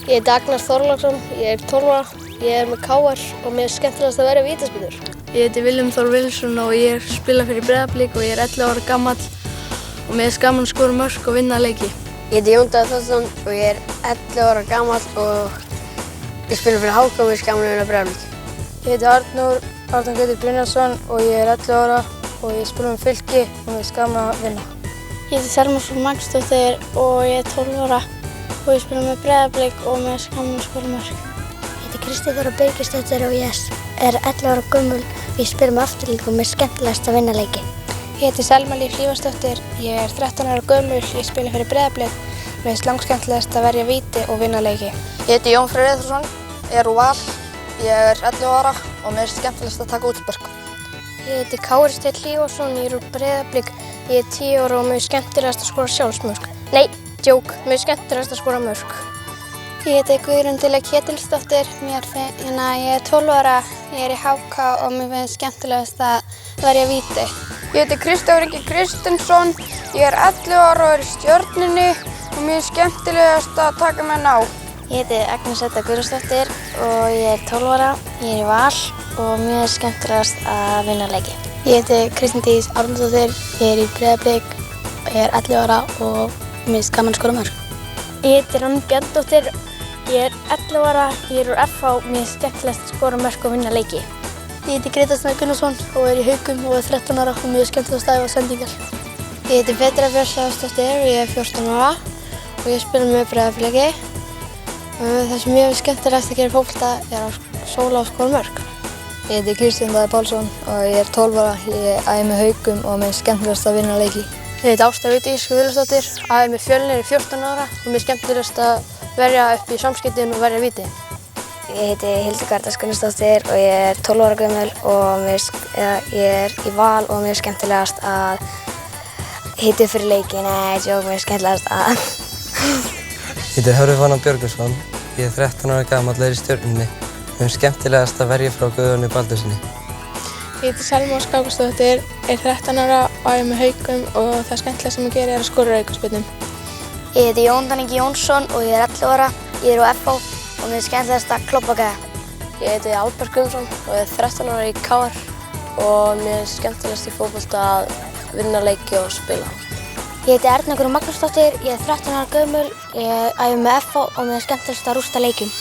Ég heiti Agnar Þorláksson, ég er 12 ára, ég er með KR og mér er skemmtilegast að vera vítaspyrnur. Ég heiti Willum Þór Wilson og ég spila fyrir Breiðablik og ég er 11 ára gamall og mér er gaman að skora mörk og vinna leiki. Ég heiti Jón Daði Þorsteinsson og ég er 11 ára gamall og ég spila fyrir HK og mér er gaman að vinna Breiðablik. Ég heiti Arnór Gautur Brynjarsson og ég er 11 ára og ég spila með Fylki og mér er gaman að vinna. Ég heiti Selma Sól Magnúsdóttir og ég er 12 ára og ég spila með Breiðablik og mér er gaman að skora mörk. Ég heiti Kristín Þóra Birgisdóttir og ég er 11 ára gömul og ég spila með Aftureldingu og mér er skemmtilegast að vinna leiki. Ég heiti Selma Líf Hlífarsdóttir, ég er 13 ára gömul, ég spila fyrir Breiðablik, mér finnst langskemmtilegast að verja víti og vinna leiki. Ég heiti Jón Freyr Eðþórsson, ég er úr Val, ég er 11 ára og mér finnst skemmtilegast að taka útspörk. Ég heiti Kári Steinn Hlífarsson, ég er úr Breiðablik, ég er 10 ára og mér finnst skemmtilegast að skora sjálfsmörk. Nei, djók, mér finnst skemmtilegast að skora mörk. Ég heiti Guðrún Diljá Ketilsdóttir, ég er 12 ára, ég er í HK og mér finnst skemmtilegast að verja víti. Ég heiti Kristoffer Ingi Kristinsson, ég er 11 ára og er í Stjörnunni og mér finnst skemmtilegast að taka menn á. Ég heiti Agnes Edda Guðjónsdóttir og ég er 12 ára, ég er í Val og mér finnst skemmtilegast að vinna leiki. Ég heiti Kristín Dís Árnadóttir, ég er í Breiðablik, ég er 11 ára og mér finnst gaman að skora mörk. Ég heiti Rannveig Bjarnadóttir, ég er 11 ára, ég er úr FH og mér finnst skemmtilegast að skora mörk og vinna leiki. Ég heiti Grétar Snær Gunnarsson og er í Haukum og er 13 ára og mér finnst skemmtilegast að æfa sendingar. Ég heiti Petra Björk Hljáðsdóttir og ég er 14 ára og ég spila með Breiðabliki. Það sem mér finnst skemmtilegast að gera í fótbolta er að sóla og skora mörk. Ég heiti Kristján Daði Pálsson og ég er 12 ára, ég æfi með Haukum og mér finnst skemmtilegast að vinna leiki. Ég heiti Ásta Vigdís Guðlaugsdóttir, æfi með Fjölnir í 14 ára og mér finnst skemmtilegast að verja upp í samskeytin og verja víti. Ég heiti Hildegard Gunnarsdóttir og ég er 12 ára gömul og ég er í Val og mér finnst skemmtilegast að hita upp fyrir leiki. Nei, djók, mér finnst skemmtilegast að... Ég heiti Hörður Fannar Björgvinsson, ég er 13 ára gamall og er í Stjörnunni. Mér finnst skemmtilegast að verja frá Guðjóni Baldursinni. Ég heiti Selma Skákarsdóttir, er 13 ára og æfi með Haukum og það skemmtilegasta sem ég geri er að skora aukaspyrnum. Ég heiti Jón Ingi Jónsson og ég er 11 ára, ég er úr FH og mér finnst skemmtilegast að klobba gæða. Ég heiti Albert Guðmundsson og ég er 13 ára í KR og mér finnst skemmtilegast í fótbolta að vinna leiki og spila. Ég heiti Erna Guðrún Magnúsdóttir, ég er 13 ára gömul, ég æfi með FH og mér finnst skemmtilegast að rústa leikjum.